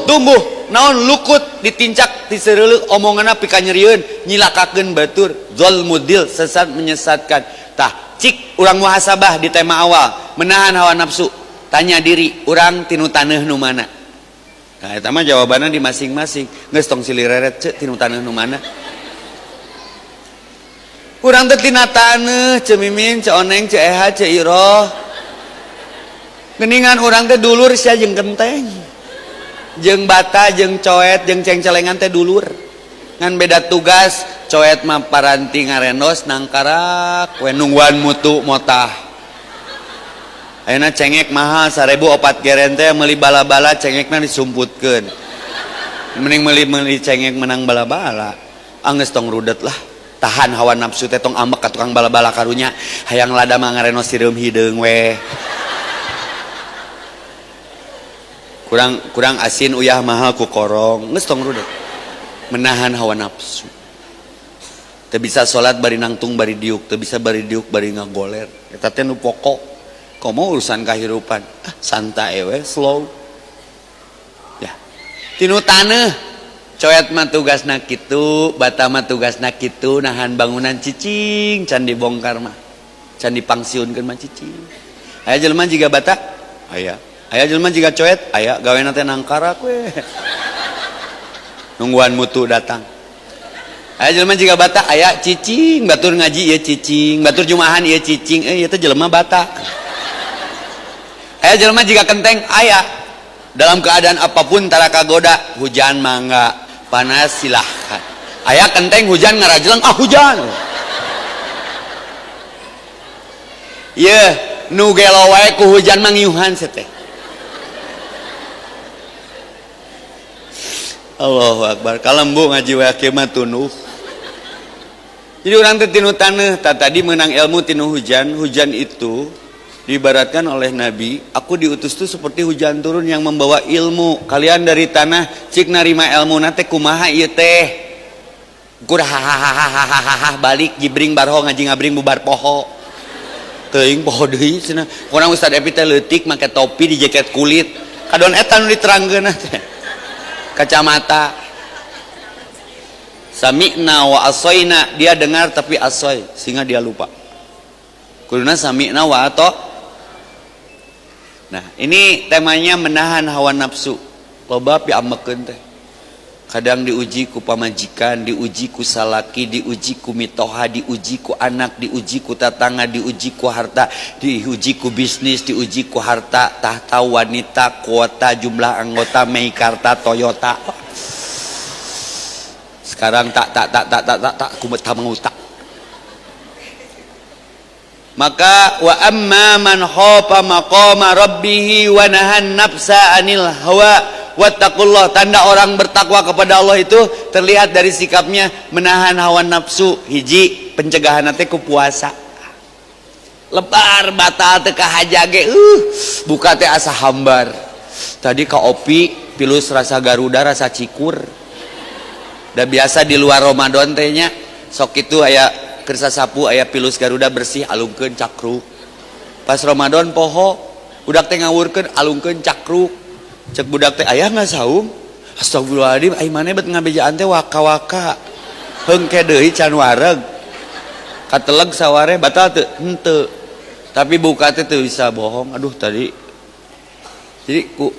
tumbuh naon lukut ditincak disereuleuh omonganna pika nyerieun nyilakakeun batur zalmudil sesat menyesatkan. Tah cik urang muhasabah di tema awal menahan hawa nafsu, tanya diri urang tinu taneuh nu mana. Nah eta mah jawabanna di masing-masing. Geus tong silireret ceu tinu taneuh nu mana. Urang teh tina taneuh ceu Mimin, ceu Oneng, ceu Eha, ceu Iroh. Geningan urang teh dulur sia jeung genteng. Jeung bata, jeung coet, jeung cengcelengan teh dulur. Ngan beda tugas, coet mah paranti ngarenos nangkarak we nungguan mutu motah. Ayeuna cengek mahal 1004 geren teh meuli bala-bala cengekna disumputkeun. Mending meuli cengek menang bala-bala. Anggeus tong rudet lah. Tahan hawa nafsu teh tong ambek ka tukang bala-bala karunya. Hayang lada mah ngarenos sireum hideung we. Kurang asin uyah mahal ku korong. Geus tong rudet. Menahan hawa nafsu. Teu bisa salat bari nangtung bari diuk, teu bisa bari diuk bari ngagoler. Eta teh nu pokok. Komo urusan kahirupan. Santai we, slow. Ya. Tinu taneuh. Coet mah tugasna kitu, bata mah tugasna kitu, nahan bangunan cicing can dibongkar mah. Can dipangsiunkeun mah cicing. Aya jelema jiga bata? Aya. Aya jelema jiga coet? Aya. Gawena teh nangkarak we. Nungguan mutu datang. Aya jelema jiga bata? Aya cicing, batur ngaji ieu cicing, batur jumahan ieu cicing, ieu teh jelema bata. Aya jelema jiga kenteng? Aya. Dalam keadaan apapun tara kagoda, hujan mangga, panas silahkan. Aya kenteng hujan ngarajeleng, hujan. Ieu nu gelo wae ku hujan mangiuhan seteh. Allahu Akbar. Kalembu ngaji wae kieu mah tunuh. Jadi urang teh tinu taneuh, tadi menang ilmu tinu hujan. Hujan itu diibaratkan oleh Nabi, aku diutus tuh seperti hujan turun yang membawa ilmu. Kalian dari tanah cik narima ilmu nate kumaha ieu teh. Ukur hahaha balik jibring barho ngaji ngabring bubar poho. Teuing poho deui cenah. Urang Ustaz Epi teh leutik make topi di jaket kulit. Kadon eta nu diterangkeun teh. Kacamata. Sami'na wa asoina, dia dengar tapi asoy sehingga dia lupa. Kuduna sami'na wa ato. Nah, ini temanya menahan hawa nafsu. Loba piambekeun teh. Kadang diuji ku pamajikan, diuji ku salaki, diuji ku mitoha, diuji ku anak, diuji ku tatangga, diuji ku harta, diuji ku bisnis, diuji ku harta, tahta wanita, kuota, jumlah anggota, Meikarta, Toyota. Sekarang tak kumeta mengutak. Maka wa amma man khafa maqama rabbih wa nahan nafsa anil hawa wattaqullah. Tanda orang bertakwa kepada Allah itu terlihat dari sikapnya menahan hawa nafsu. Hiji, pencegahan teh ku puasa. Lebar batal teh ka hajage, buka teh asa hambar. Tadi ka opi pilus rasa Garuda, rasa cikur. Da biasa di luar Ramadan teh nya sok itu aya kersa sapu aya pilus Garuda bersih alungkeun cakruk. Pas Ramadan poho budak teh ngawurkeun alungkeun cakruk. Cek budak teh aya ngasaum. Astagfirullahaladzim ai maneh bet ngabejaan teh waka-waka. Heungke deui can wareg. Kateleg saware batal teu? Henteu. Tapi buka teh teu bisa bohong. Aduh tadi. Jadi ku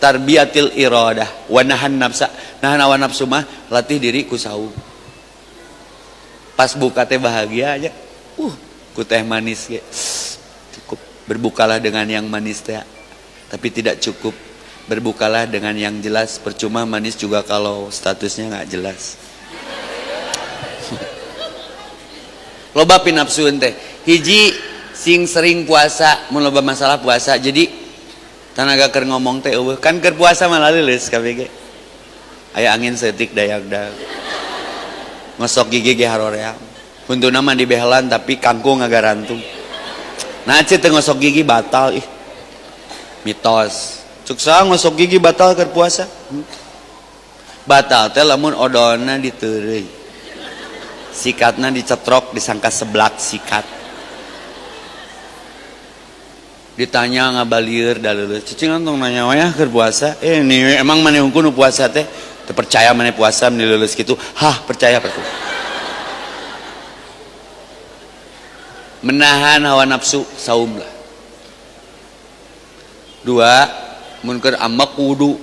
tarbiyatil iradah wa nahan nafsa. Nahan hawa nafsu mah latih diri ku saum. Pas buka teh bahagia aja. Ku teh manis ge. Cukup berbukalah dengan yang manis teh. Tapi tidak cukup berbukalah dengan yang jelas. Percuma manis juga kalau statusnya nggak jelas. Loba pinapsuun teh. Hiji sing sering puasa, mun loba masalah puasa. Jadi tanaga keur ngomong teh eueuh kan keur puasa malah leuleus KBG. Aya angin seutik dayak-dayak. Ngosok gigi ge haroream. Huntuna mah dibehelan tapi kangkung ngagarantung. Nah ceu teu ngosok gigi batal ih. Mitos. Cuksa ngosok gigi batal keur puasa. Batal teh lamun odolna diteureuy. Sikatna dicetrok disangka seblak sikat. ditanya ngabalir daleuleus cicing antong nanya wayah keur puasa ini emang maneh hungkul nu puasa teh teu percaya maneh puasa mun leuleus kitu percaya pertu menahan hawa nafsu saum lah. Dua, mun keur amek wudu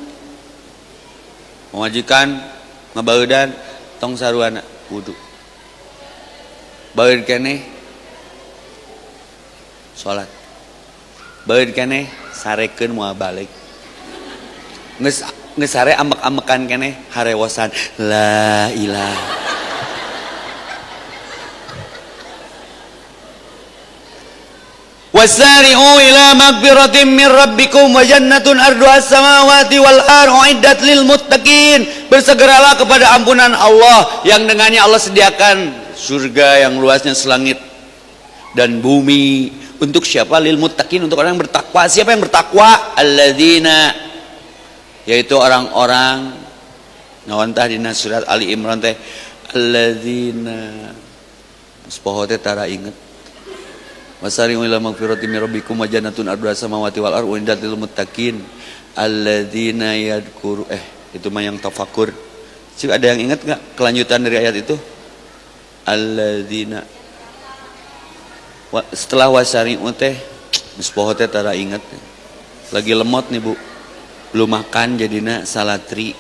majikan ngabaeudan tong saruana wudu baeud keneh salat baeud keneh sarekeun moal balik geus sare amek-amekan keneh harewosan la ilaha wasari'u ila magfiratin min rabbikum wa jannatun arduha as-samawati wal ardu uiddat lil muttaqin. Bersegeralah kepada ampunan Allah yang dengannya Allah sediakan surga yang luasnya selangit dan bumi. Untuk siapa? Lil muttaqin, untuk orang yang bertakwa. Siapa yang bertakwa? Alladzina, yaitu orang-orang ngawantah dina surat Ali Imran teh alladzina sepoho teh tara inget wasari'u ila magfiratin min rabbikum wa jannatun arduha samawati wal ardu uiddat lil muttaqin alladzina yadhkuru itu mah yang tafakur. Cik ada yang ingat enggak kelanjutan dari ayat itu? Alladzina setelah wasari'u teh geus poho teh tara inget. Lagi lemot nih Bu. Belum makan jadina salatri.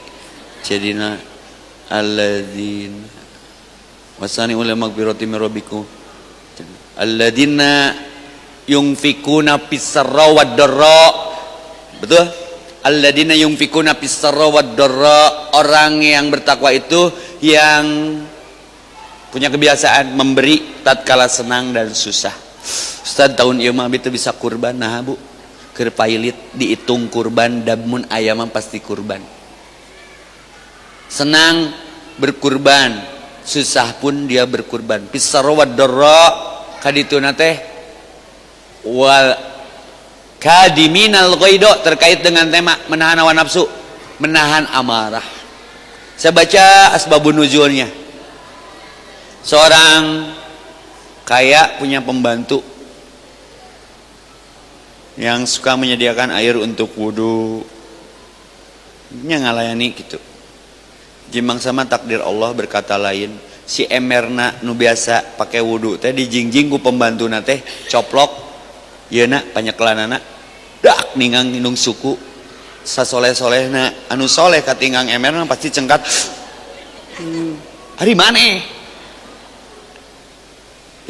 Jadina alladzina wasari'u ila magfiratin min rabbikum alladzina yunfikuna fis-sarra wad-dharra. Betul? Alladzina yunfikuna fis-sarra wad-dharra, orang yang bertakwa itu yang punya kebiasaan memberi tatkala senang dan susah. Ustaz tahun ieu mah teu bisa kurban nah Bu. Keur pailit dihitung kurban damun aya mah pasti kurban. Senang berkurban, susah pun dia berkurban. Fis-sarra wad-dharra kadituna teh wal kadiminal ghaidho, terkait dengan tema menahan hawa nafsu, menahan amarah. Saya baca asbabun nuzulnya. Seorang kaya punya pembantu yang suka menyediakan air untuk wudu, nya ngalayani gitu. Jimang sama takdir Allah berkata lain, si emerna nu biasa pakai wudu teh dijingjing ku pembantuna teh coplok yeuna panyeklanana dak ningang indung suku sasoleh-solehna anu soleh katinggang emerna pasti cengkat hari maneh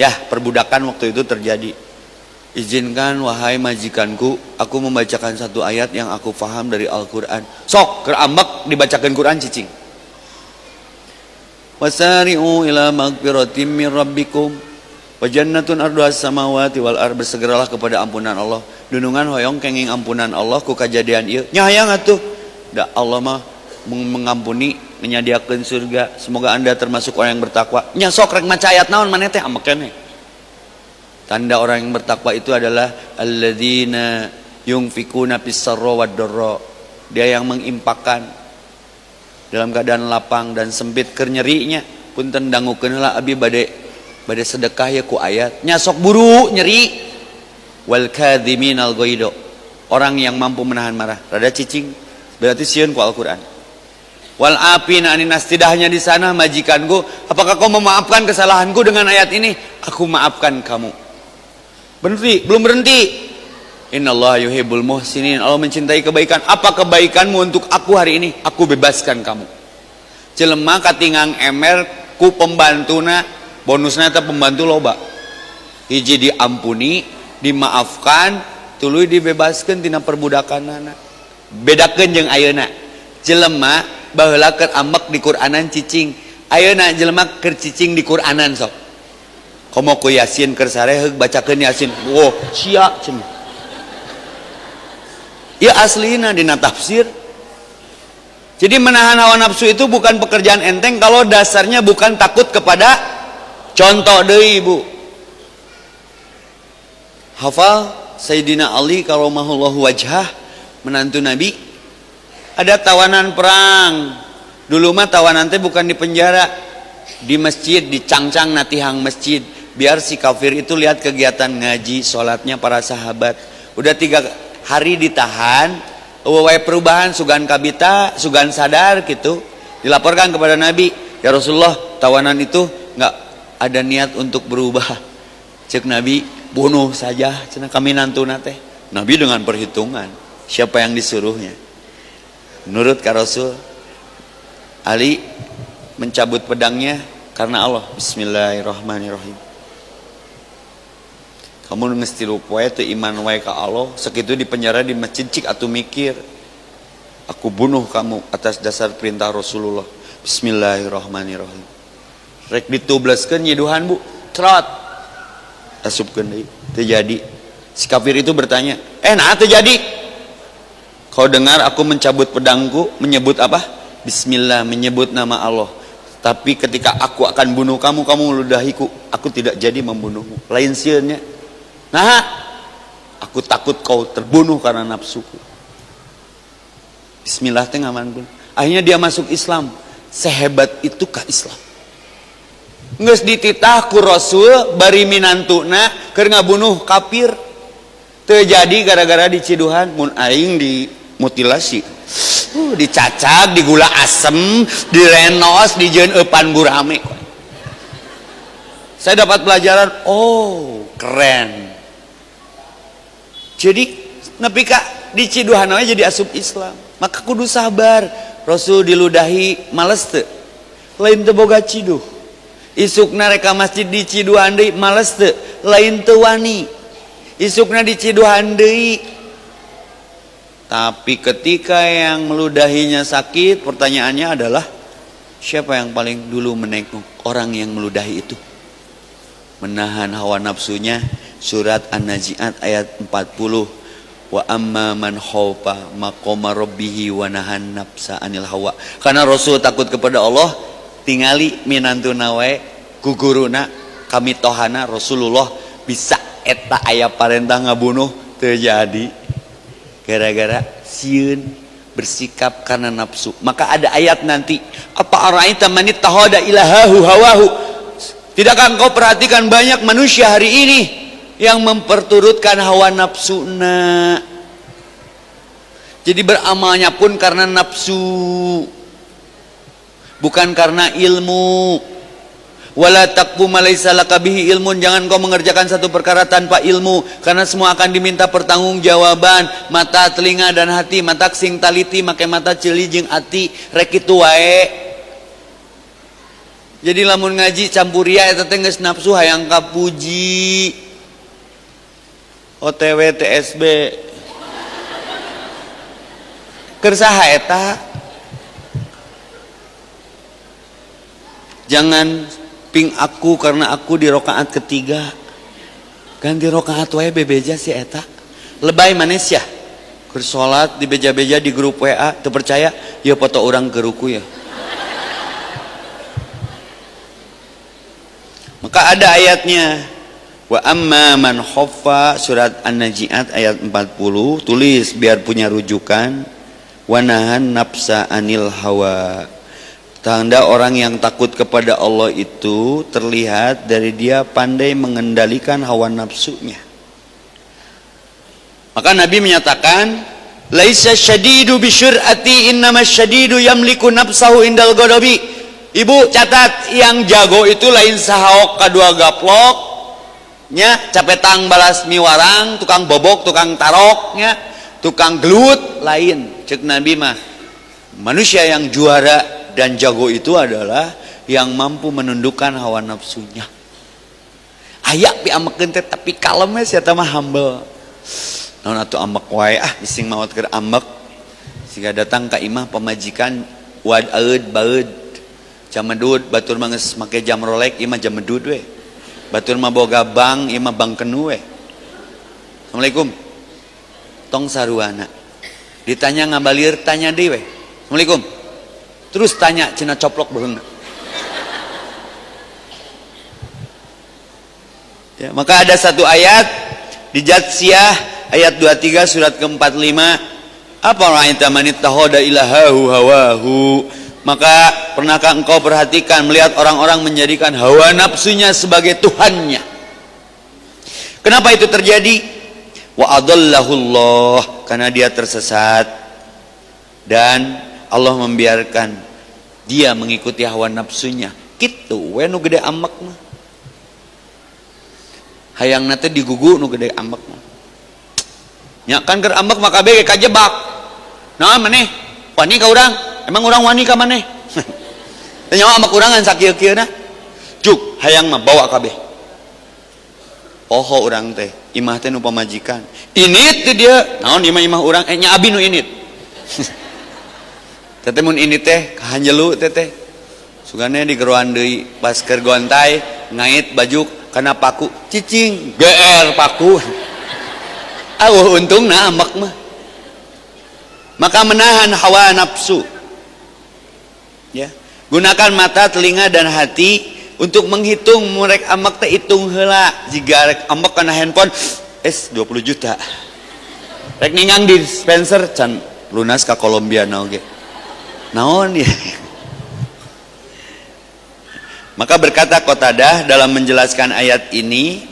ya. Perbudakan waktu itu terjadi. Izinkan wahai majikanku, aku membacakan satu ayat yang aku faham dari Al-Quran. Sok keur ambek dibacakeun Quran cicing. Wasari'u ila magfiratin min rabbikum wa jannatun arduha samawati wal ard. Bersegeralah kepada ampunan Allah. Dunungan hoyong kenging ampunan Allah ku kajadian ieu. Nya hayang atuh. Da Allah mah mengampuni, menyediakeun surga. Semoga Anda termasuk orang yang bertakwa. Nya sok rek maca ayat naon maneh teh ambek keneh. Tanda orang yang bertakwa itu adalah alladzina yunfikuna fis-sarra wad-dharra. Dia yang mengimpakkan dalam keadaan lapang dan sempit keur nyerinya punten dangukeun heula abi bade sedekah ya ku ayat nya sok buru nyeri. Wal kadhiminal ghaidho, orang yang mampu menahan marah. Rada cicing berarti sieun ku Al-Qur'an. Wal afina anin nas, tidaknya di sana majikanku, apakah kau memaafkan kesalahanku dengan ayat ini? Aku maafkan kamu. Berhenti, belum berhenti. Innallaha yuhibbul muhsinin. Allah mencintai kebaikan. Apa kebaikanmu untuk aku hari ini? Aku bebaskan kamu. Jelema katingang emer ku pembantuna, bonusna teh pembantu loba. Hiji diampuni, dimaafkan, tuluy dibebaskeun tina perbudakanana. Bedakeun jeung ayeuna. Jelema baheula keur ambek di Qur'anan cicing. Ayeuna jelema keur cicing di Qur'anan sok. Komo ku Yasin keur sareheug bacakeun Yasin. Woh, sia cenah. Ya aslina dina tafsir. Jadi menahan hawa nafsu itu bukan pekerjaan enteng kalau dasarnya bukan takut kepada contoh deui Bu. Hafal Sayyidina Ali karomahullahu wajhah, menantu Nabi. Ada tawanan perang. Dulu mah tawanan teh bukan di penjara, di masjid, dicangcang natihang masjid, biar si kafir itu lihat kegiatan ngaji, sholatnya para sahabat. Udah 3 hari ditahan, wae perubahan sugan kabita, sugan sadar gitu. Dilaporkan kepada Nabi, ya Rasulullah, tawanan itu nggak ada niat untuk berubah. Cek Nabi, bunuh saja, cenah kami nantuna teh. Nabi dengan perhitungan, siapa yang disuruhnya. Menurut ka Rasul, Ali mencabut pedangnya karena Allah. Bismillahirrahmanirrahim. Kamu ngestilu poe teu iman wae ka Allah, sakitu di penjara di masjid cik atuh mikir. Aku bunuh kamu atas dasar perintah Rasulullah. Bismillahirrahmanirrahim. Rek ditublaskeun nyiduhan Bu, trot. Asupkeun deui, teu jadi. Si kafir itu bertanya, "Nah teu jadi? Kau dengar aku mencabut pedangku, menyebut apa? Bismillah, menyebut nama Allah. Tapi ketika aku akan bunuh kamu, kamu meludahiku. Aku tidak jadi membunuhmu." Lain sieun nya. Nah, aku takut kau terbunuh karena nafsuku. Bismillah teh ngaman. Akhirnya dia masuk Islam. Sehebat itukah Islam? Geus dititah ku Rasul bari minantuna keur ngabunuh kafir. Teu jadi gara-gara diciduhan mun aing dimutilasi. Dicacak, digula asem, direnos, dijieun eupan gurame. Saya dapat pelajaran, oh, keren. Jadi nepi ka diciduhan we jadi asup Islam. Maka kudu sabar. Rasul diludahi males teu? Lain teu boga ciduh. Isukna reka masjid diciduhan deui males teu? Lain teu wani. Isukna diciduhan deui. Tapi ketika yang meludahinya sakit, pertanyaannya adalah siapa yang paling dulu menengok orang yang meludahi itu? Menahan hawa nafsunya. Surat An-Nazi'at ayat 40. Wa amma man khaufa maqama rabbih wa nahan nafsa anil hawa. Karena Rasul takut kepada Allah, tingali minantuna wae ku guruna kami tohana Rasulullah bisa eta aya parentah ngabunuh teu jadi. Gara-gara sieun bersikap karena nafsu. Maka ada ayat nanti, apa araita man ittakhadha ilahahu hawahu. Tidakkah engkau perhatikan banyak manusia hari ini yang memperturutkan hawa nafsuna. Jadi beramalnya pun karena nafsu, bukan karena ilmu. Wala taqfu ma laysa laka bihi ilmun. Jangan kau mengerjakan satu perkara tanpa ilmu, karena semua akan diminta pertanggungjawaban. Mata, telinga dan hati, mata sing taliti make mata ceuli jeung ati rek kitu wae. Jadi lamun ngaji campuria eta teh geus nafsu hayang kapuji. OTW TSB kersaha eta. Jangan ping aku karena aku di rakaat ketiga, ganti rakaat wae bebeja si eta. Lebay manes ya keur salat di beja-beja di grup WA teu percaya ya foto orang ke ruku ya. Maka ada ayatnya, wa amma man khaffa, surat An-Nazi'at ayat 40, tulis biar punya rujukan. Wa nahan nafsa anil hawa. Tanda orang yang takut kepada Allah itu terlihat dari dia pandai mengendalikan hawa nafsunya. Maka Nabi menyatakan, laisa syadidu bisyur'ati innamas syadidu yamliku nafsahu indal ghadabi. Ibu catat, yang jago itu lain sahaok kadua gaplok nya, capetang balas miwarang, tukang bobok, tukang taroknya, tukang gelut, lain. Cek Nabi mah, manusia yang juara dan jago itu adalah yang mampu menundukkan hawa nafsunya. Ayak pi amekeun teh tapi kalem we sia teh mah humble. Naon atuh ambek wae bising maot keur ambek. Siga datang ka imah pamajikan wad aeud baeud. Jam medud batur mah geus make jam Rolex, ieu mah jam medud we. Batur mah boga bank, ieu mah bank kenu we. Assalamualaikum. Tong saruana. Ditanya ngabalir, tanya deui we. Assalamualaikum. Terus tanya cenah coplok beheungna. Ya, maka ada satu ayat di Jatsiyah ayat 23 surat ke-45, apa ra'aita man ittakhadha ilahahu hawahu. Maka pernahkah engkau perhatikan melihat orang-orang menjadikan hawa nafsunya sebagai Tuhannya? Kenapa itu terjadi? wa adallahullah, karena dia tersesat dan Allah membiarkan dia mengikuti hawa nafsunya. Kitu we nu gede ambek mah. Hayangna teh digugu nu gede ambek mah. Nya kan keur ambek mah kabeh kajebak. Naon maneh? Wani ka urang? Emang urang wani ka maneh? Teh nyawa ambek urang ngan sakieu-kieuna. Cuk, hayang mah bawa kabeh. Poho urang teh, imah teh nu pamajikan. Init teh dia, naon imah urang? Nya abi nu init. Teteh mun init teh kahanjelu teteh. Sugane digeroan deui pas keur gontai ngait baju kana paku, cicing, GR paku. Untungna ambek mah. Maka menahan hawa nafsu. Ya. Gunakan mata, telinga dan hati untuk menghitung. Murek ambek teh hitung heula. Jika rek ambek kana handphone 20 juta. Rek ningang dispenser can lunas ka Kolombiana oge. Naon ya? Maka berkata Qatadah dalam menjelaskan ayat ini,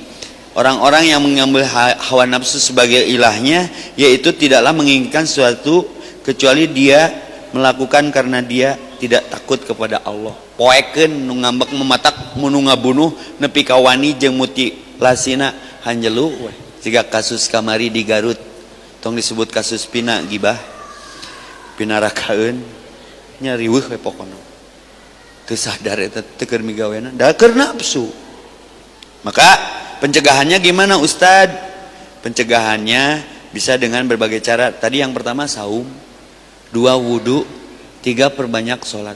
orang-orang yang mengambil hawa nafsu sebagai ilahnya, yaitu tidaklah menginginkan sesuatu kecuali dia melakukan karena dia tidak takut kepada Allah. Poekeun nu ngambek mematak nu ngabunuh nepi ka wani jeung mutilasina hanjelu we. Siga kasus kamari di Garut tong disebut kasus pina gibah. Pinarakaeun nya riweuh we pokona. Teu sadar eta teu keur migawena, da keur nafsu. Maka pencegahannya gimana Ustad? Pencegahannya bisa dengan berbagai cara. Tadi yang pertama saum, 2 wudu, 3 perbanyak sholat.